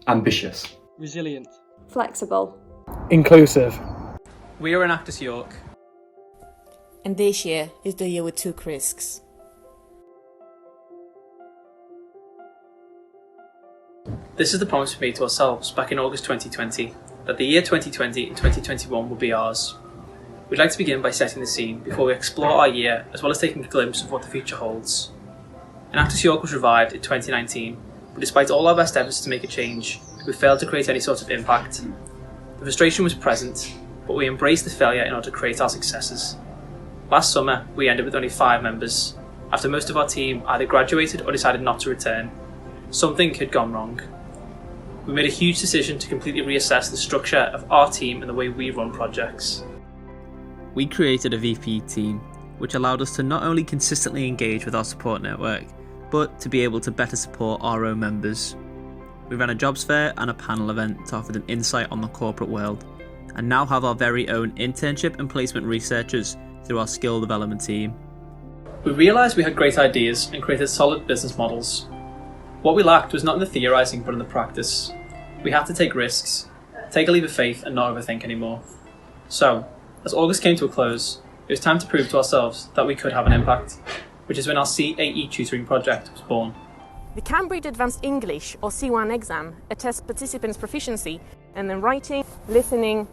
Ambitious. Resilient. Flexible. Inclusive. We are Enactus York. And this year is the year we took risks. This is the promise we made to ourselves back in August 2020, that the year 2020 and 2021 will be ours. We'd like to begin by setting the scene before we explore our year, as well as taking a glimpse of what the future holds. Enactus York was revived in 2019, but despite all our best efforts to make a change, we failed to create any sort of impact. The frustration was present, but we embraced the failure in order to create our successes. Last summer, we ended with only 5 members, after most of our team either graduated or decided not to return. Something had gone wrong. We made a huge decision to completely reassess the structure of our team and the way we run projects. We created a VP team, which allowed us to not only consistently engage with our support network, but to be able to better support our own members. We ran a jobs fair and a panel event to offer them insight on the corporate world, and now have our very own internship and placement researchers through our skill development team. We realised we had great ideas and created solid business models. What we lacked was not in the theorising but in the practice. We had to take risks, take a leap of faith and not overthink anymore. So, as August came to a close, it was time to prove to ourselves that we could have an impact, which is when our CAE Tutoring project was born. The Cambridge Advanced English or C1 exam attests participants' proficiency in the writing, listening,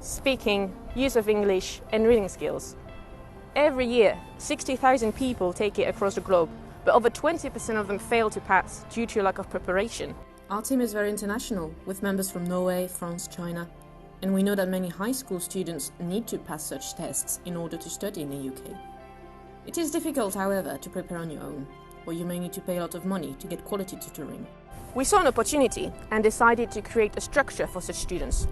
speaking, use of English and reading skills. Every year, 60,000 people take it across the globe, but over 20% of them fail to pass due to lack of preparation. Our team is very international, with members from Norway, France, China, and we know that many high school students need to pass such tests in order to study in the UK. It is difficult, however, to prepare on your own, or you may need to pay a lot of money to get quality tutoring. We saw an opportunity and decided to create a structure for such students.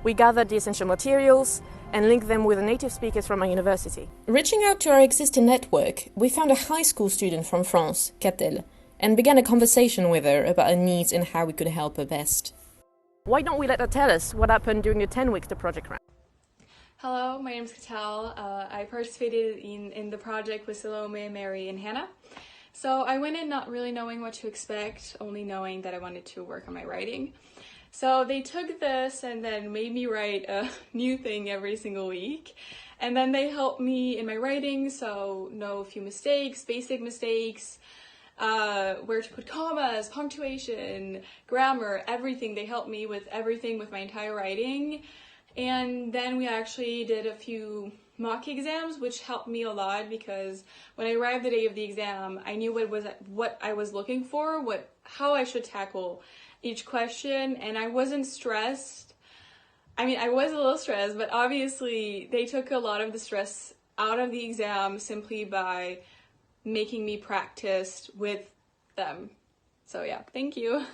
We gathered the essential materials and linked them with the native speakers from our university. Reaching out to our existing network, we found a high school student from France, Catel, and began a conversation with her about her needs and how we could help her best. Why don't we let her tell us what happened during the 10 weeks the project ran? Hello, my name is Catel. I participated in the project with Salome, Mary, and Hannah. So I went in not really knowing what to expect, only knowing that I wanted to work on my writing. So they took this and then made me write a new thing every single week. And then they helped me in my writing, so know a few mistakes, basic mistakes, where to put commas, punctuation, grammar, everything. They helped me with everything with my entire writing. And then we actually did a few mock exams, which helped me a lot because when I arrived the day of the exam, I knew what I was looking for, how I should tackle each question, and I wasn't stressed. I mean, I was a little stressed, but obviously they took a lot of the stress out of the exam simply by making me practice with them. So yeah, thank you.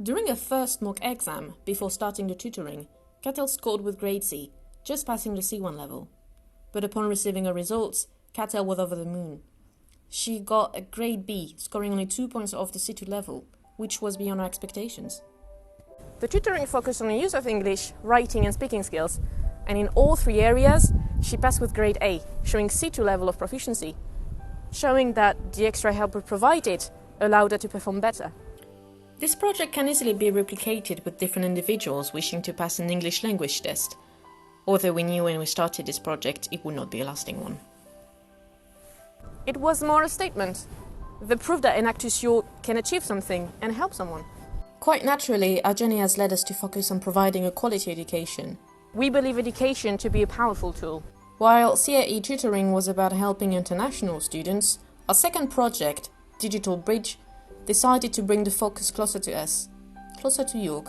During her first mock exam, before starting the tutoring, Catel scored with grade C, just passing the C1 level. But upon receiving her results, Catel was over the moon. She got a grade B, scoring only 2 points off the C2 level, which was beyond her expectations. The tutoring focused on the use of English, writing and speaking skills, and in all 3 areas, she passed with grade A, showing C2 level of proficiency, showing that the extra help we provided allowed her to perform better. This project can easily be replicated with different individuals wishing to pass an English language test, although we knew when we started this project it would not be a lasting one. It was more a statement, the proof that Enactus York can achieve something and help someone. Quite naturally, our journey has led us to focus on providing a quality education. We believe education to be a powerful tool. While CAE Tutoring was about helping international students, our second project, Digital Bridge, decided to bring the focus closer to us, closer to York.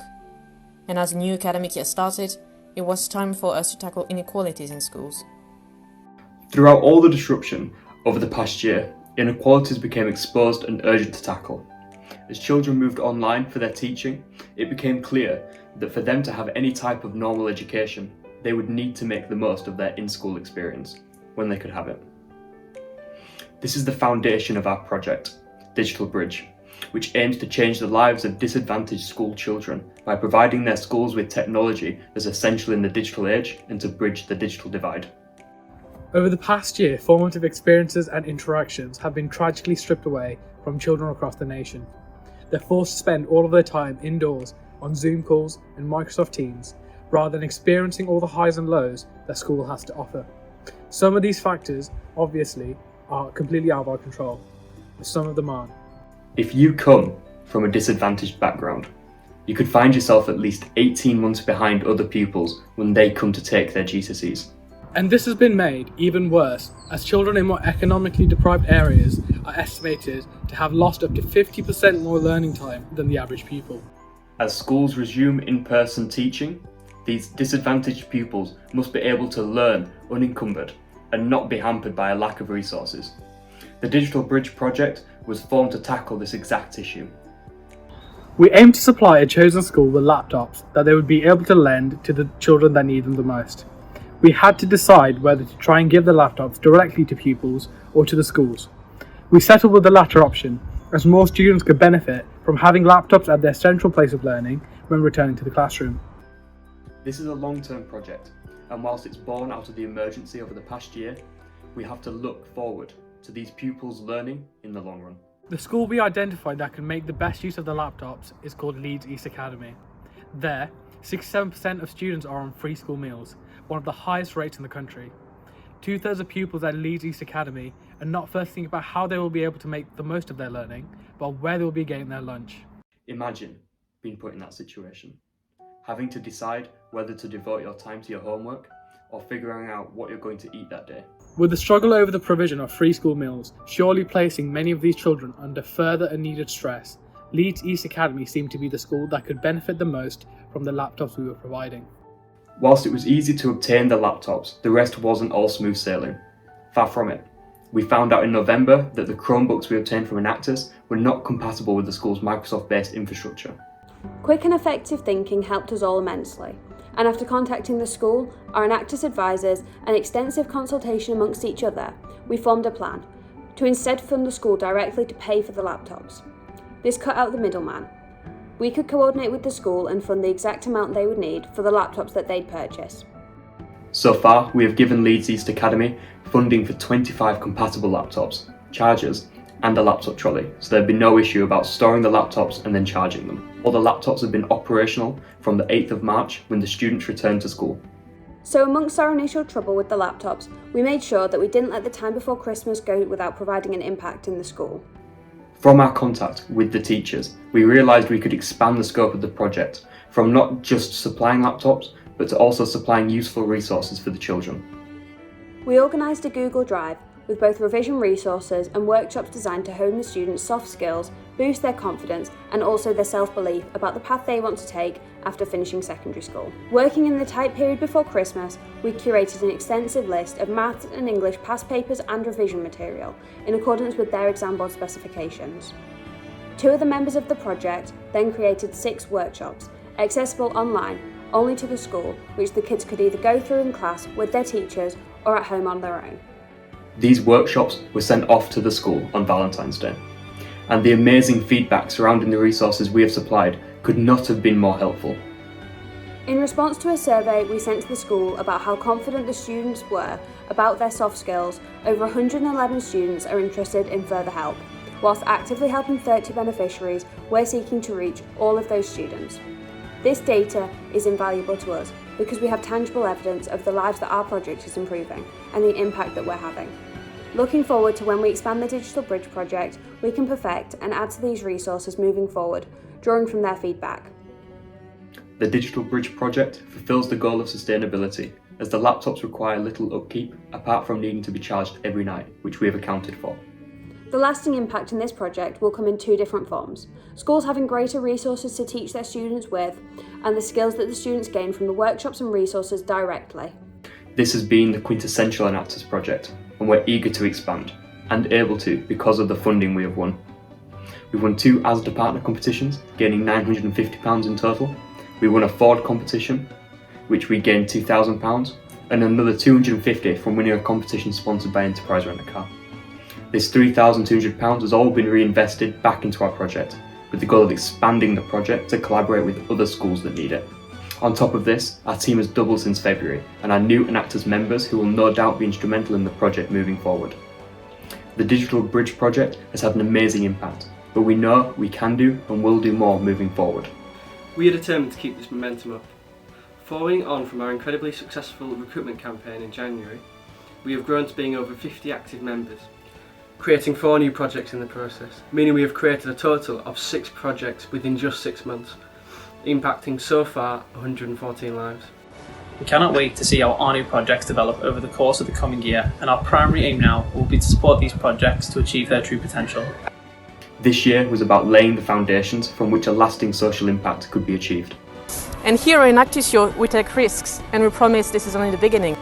And as the new academic year started, it was time for us to tackle inequalities in schools. Throughout all the disruption over the past year, inequalities became exposed and urgent to tackle. As children moved online for their teaching, it became clear that for them to have any type of normal education, they would need to make the most of their in-school experience when they could have it. This is the foundation of our project, Digital Bridge, which aims to change the lives of disadvantaged school children by providing their schools with technology that's essential in the digital age and to bridge the digital divide. Over the past year, formative experiences and interactions have been tragically stripped away from children across the nation. they're forced to spend all of their time indoors on Zoom calls and Microsoft Teams, rather than experiencing all the highs and lows that school has to offer. Some of these factors, obviously, are completely out of our control, but some of them aren't. If you come from a disadvantaged background, you could find yourself at least 18 months behind other pupils when they come to take their GCSEs. And this has been made even worse as children in more economically deprived areas are estimated to have lost up to 50% more learning time than the average pupil. As schools resume in-person teaching, these disadvantaged pupils must be able to learn unencumbered and not be hampered by a lack of resources. The Digital Bridge project was formed to tackle this exact issue. We aim to supply a chosen school with laptops that they would be able to lend to the children that need them the most. We had to decide whether to try and give the laptops directly to pupils or to the schools. We settled with the latter option, as more students could benefit from having laptops at their central place of learning when returning to the classroom. This is a long-term project, and whilst it's born out of the emergency over the past year, we have to look forward to these pupils learning in the long run. The school we identified that can make the best use of the laptops is called Leeds East Academy. There, 67% of students are on free school meals, one of the highest rates in the country. 2/3 of pupils at Leeds East Academy are not first thinking about how they will be able to make the most of their learning, but where they will be getting their lunch. Imagine being put in that situation, having to decide whether to devote your time to your homework or figuring out what you're going to eat that day. With the struggle over the provision of free school meals surely placing many of these children under further and needed stress, Leeds East Academy seemed to be the school that could benefit the most from the laptops we were providing. Whilst it was easy to obtain the laptops, the rest wasn't all smooth sailing. Far from it. We found out in November that the Chromebooks we obtained from Enactus were not compatible with the school's Microsoft-based infrastructure. Quick and effective thinking helped us all immensely, and after contacting the school, our Enactus advisors, and extensive consultation amongst each other, we formed a plan to instead fund the school directly to pay for the laptops. This cut out the middleman. We could coordinate with the school and fund the exact amount they would need for the laptops that they'd purchase. So far, we have given Leeds East Academy funding for 25 compatible laptops, chargers, and a laptop trolley, so there'd be no issue about storing the laptops and then charging them. All the laptops have been operational from the 8th of March when the students returned to school. So amongst our initial trouble with the laptops, we made sure that we didn't let the time before Christmas go without providing an impact in the school. From our contact with the teachers, we realised we could expand the scope of the project from not just supplying laptops, but to also supplying useful resources for the children. We organised a Google Drive with both revision resources and workshops designed to hone the students' soft skills, boost their confidence and also their self-belief about the path they want to take after finishing secondary school. Working in the tight period before Christmas, we curated an extensive list of maths and English past papers and revision material in accordance with their exam board specifications. 2 of the members of the project then created 6 workshops, accessible online only to the school, which the kids could either go through in class with their teachers or at home on their own. These workshops were sent off to the school on Valentine's Day, and the amazing feedback surrounding the resources we have supplied could not have been more helpful. In response to a survey we sent to the school about how confident the students were about their soft skills, over 111 students are interested in further help. Whilst actively helping 30 beneficiaries, we're seeking to reach all of those students. This data is invaluable to us because we have tangible evidence of the lives that our project is improving and the impact that we're having. Looking forward to when we expand the Digital Bridge project, we can perfect and add to these resources moving forward, drawing from their feedback. The Digital Bridge project fulfills the goal of sustainability, as the laptops require little upkeep apart from needing to be charged every night, which we have accounted for. The lasting impact in this project will come in 2 different forms. Schools having greater resources to teach their students with, and the skills that the students gain from the workshops and resources directly. This has been the quintessential Enactus project, and we're eager to expand, and able to because of the funding we have won. We've won 2 ASDA partner competitions, gaining £950 in total. We won a Ford competition, which we gained £2,000, and another £250 from winning a competition sponsored by Enterprise Rent a Car. This £3,200 has all been reinvested back into our project, with the goal of expanding the project to collaborate with other schools that need it. On top of this, our team has doubled since February, and our new Enactus members who will no doubt be instrumental in the project moving forward. The Digital Bridge project has had an amazing impact, but we know we can do and will do more moving forward. We are determined to keep this momentum up. Following on from our incredibly successful recruitment campaign in January, we have grown to being over 50 active members, creating 4 new projects in the process, meaning we have created a total of 6 projects within just 6 months, impacting so far 114 lives. We cannot wait to see how our new projects develop over the course of the coming year, and our primary aim now will be to support these projects to achieve their true potential. This year was about laying the foundations from which a lasting social impact could be achieved. And here at Enactus, we take risks, and we promise this is only the beginning.